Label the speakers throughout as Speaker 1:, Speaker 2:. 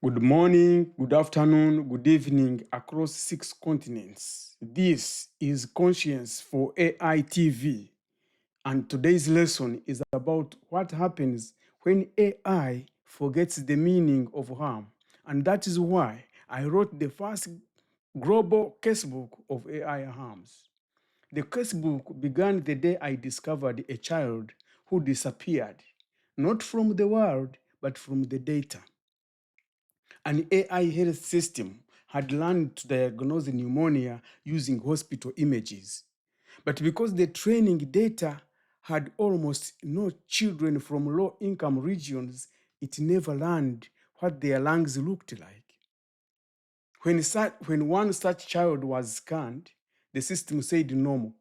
Speaker 1: Good morning, good afternoon, good evening across 6 continents. This is Conscience for AI TV, and today's lesson is about what happens when AI forgets the meaning of harm. And that is why I wrote the first global casebook of AI harms. The casebook began the day I discovered a child who disappeared, not from the world, but from the data. An AI health system had learned to diagnose pneumonia using hospital images. But because the training data had almost no children from low income regions, it never learned what their lungs looked like. When one such child was scanned, the system said normal.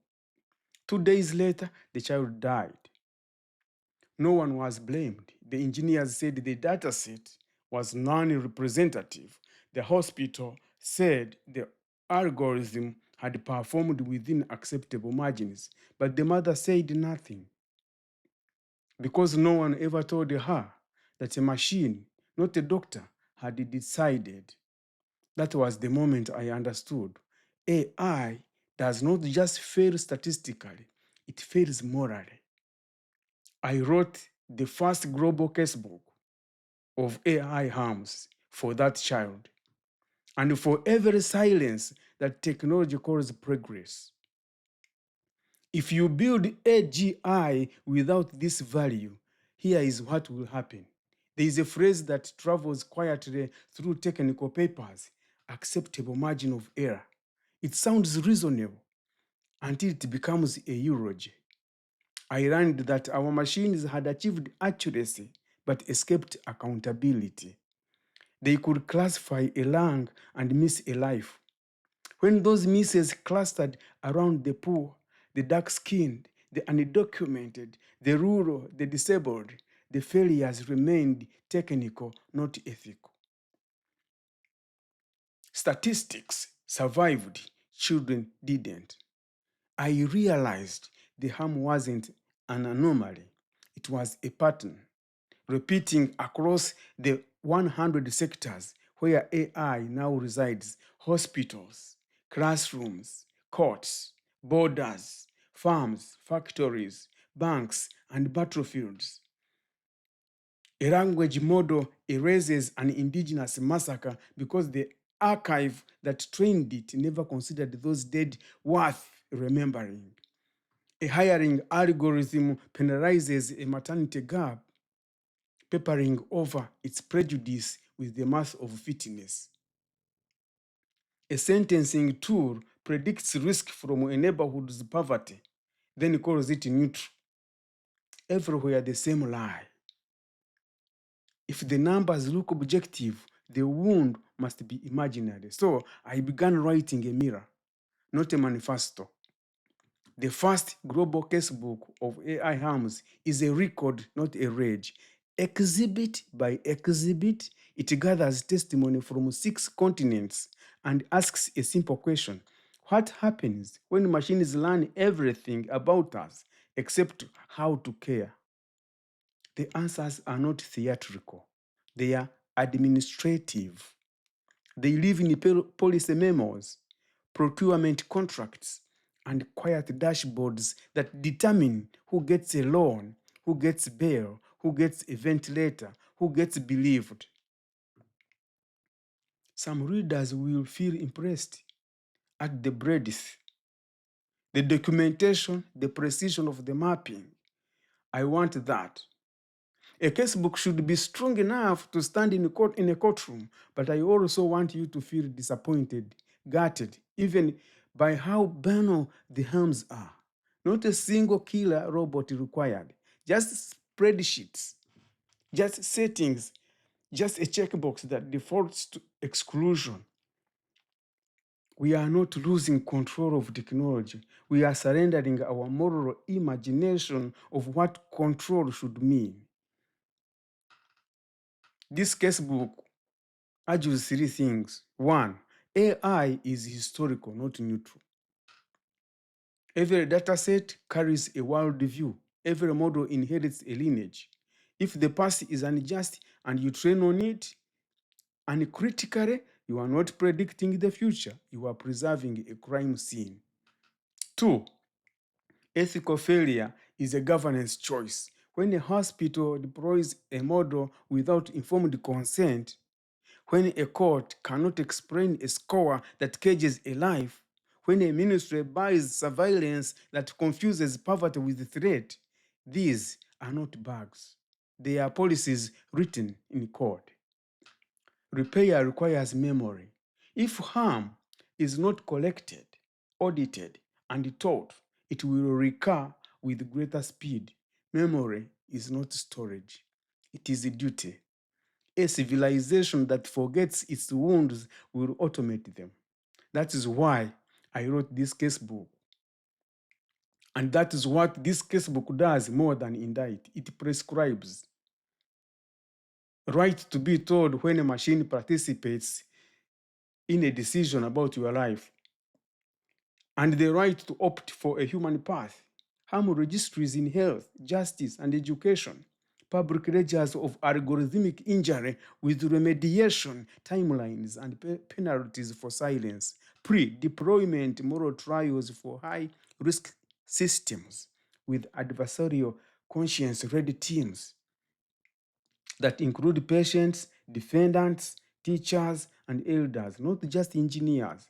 Speaker 1: 2 days later, the child died. No one was blamed. The engineers said the dataset was non-representative. The hospital said the algorithm had performed within acceptable margins, but the mother said nothing because no one ever told her that a machine, not a doctor, had decided. That was the moment I understood. AI does not just fail statistically, it fails morally. I wrote the first global casebook of AI harms for that child, and for every silence that technology calls progress. If you build AGI without this value, here is what will happen. There is a phrase that travels quietly through technical papers: acceptable margin of error. It sounds reasonable until it becomes a eulogy. I learned that our machines had achieved accuracy but escaped accountability. They could classify a lung and miss a life. When those misses clustered around the poor, the dark-skinned, the undocumented, the rural, the disabled, the failures remained technical, not ethical. Statistics survived, children didn't. I realized the harm wasn't an anomaly, it was a pattern, repeating across the 100 sectors where AI now resides: hospitals, classrooms, courts, borders, farms, factories, banks, and battlefields. A language model erases an indigenous massacre because the archive that trained it never considered those dead worth remembering. A hiring algorithm penalizes a maternity gap, papering over its prejudice with the math of fitness. A sentencing tool predicts risk from a neighborhood's poverty, then calls it neutral. Everywhere the same lie. If the numbers look objective, the wound must be imaginary. So I began writing a mirror, not a manifesto. The first global casebook of AI harms is a record, not a rage. Exhibit by exhibit, it gathers testimony from 6 continents and asks a simple question: what happens when machines learn everything about us except how to care? The answers are not theatrical, they are administrative. They live in policy memos, procurement contracts, and quiet dashboards that determine who gets a loan, who gets bail, who gets a ventilator, who gets believed. Some readers will feel impressed at the breadth, the documentation, the precision of the mapping. I want that. A casebook should be strong enough to stand in a courtroom, but I also want you to feel disappointed, gutted, even by how banal the harms are. Not a single killer robot required, just spreadsheets, just settings, just a checkbox that defaults to exclusion. We are not losing control of technology. We are surrendering our moral imagination of what control should mean. This casebook argues 3 things. 1, AI is historical, not neutral. Every dataset carries a worldview. Every model inherits a lineage. If the past is unjust and you train on it, And critically, you are not predicting the future, you are preserving a crime scene. 2. Ethical failure is a governance choice. When a hospital deploys a model without informed consent, when a court cannot explain a score that cages a life, when a ministry buys surveillance that confuses poverty with threat, these are not bugs. They are policies written in code. Repair requires memory. If harm is not collected, audited, and taught, it will recur with greater speed. Memory is not storage, it is a duty. A civilization that forgets its wounds will automate them. That is why I wrote this casebook. And that is what this casebook does more than indict. It prescribes right to be told when a machine participates in a decision about your life, and the right to opt for a human path, harm registries in health, justice, and education, public ledgers of algorithmic injury with remediation timelines and penalties for silence, pre-deployment moral trials for high-risk systems with adversarial conscience-ready teams that include patients, defendants, teachers, and elders, not just engineers.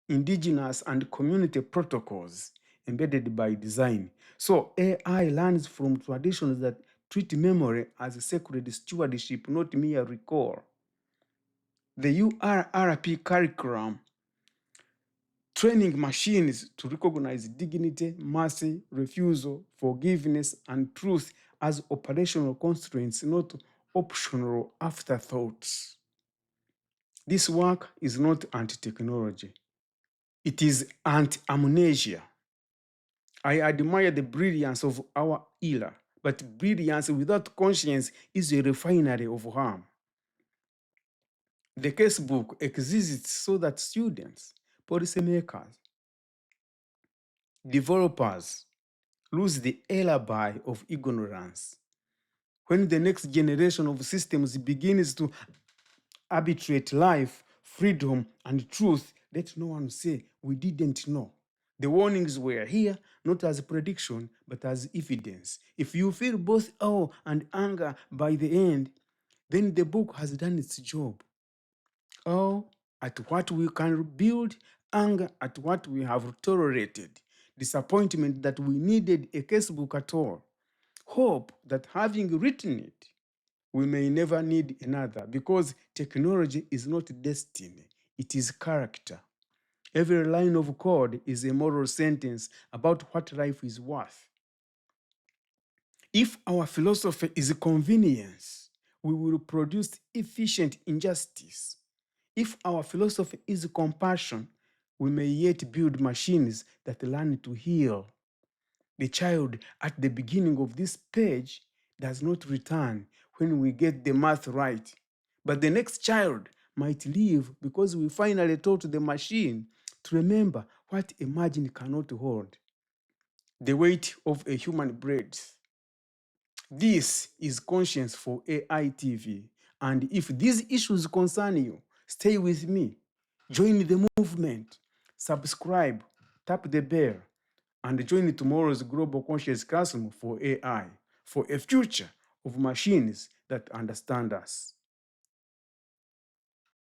Speaker 1: Indigenous and community protocols embedded by design. So AI learns from traditions that treat memory as a sacred stewardship, not mere recall. The URRP curriculum training machines to recognize dignity, mercy, refusal, forgiveness, and truth as operational constraints, not optional afterthoughts. This work is not anti-technology. It is anti-amnesia. I admire the brilliance of our era, but brilliance without conscience is a refinery of harm. The casebook exists so that students, policymakers, developers lose the alibi of ignorance. When the next generation of systems begins to arbitrate life, freedom, and truth, let no one say, we didn't know. The warnings were here, not as prediction, but as evidence. If you feel both awe and anger by the end, then the book has done its job. Awe at what we can build, anger at what we have tolerated, disappointment that we needed a casebook at all, hope that having written it, we may never need another, because technology is not destiny, it is character. Every line of code is a moral sentence about what life is worth. If our philosophy is convenience, we will produce efficient injustice. If our philosophy is compassion, we may yet build machines that learn to heal. The child at the beginning of this page does not return when we get the math right, but the next child might leave because we finally taught the machine to remember what a margin cannot hold: the weight of a human breath. This is Conscience for AI TV, and if these issues concern you, stay with me. Join the movement, subscribe, tap the bell, and join tomorrow's Global Conscious Classroom for AI, for a future of machines that understand us.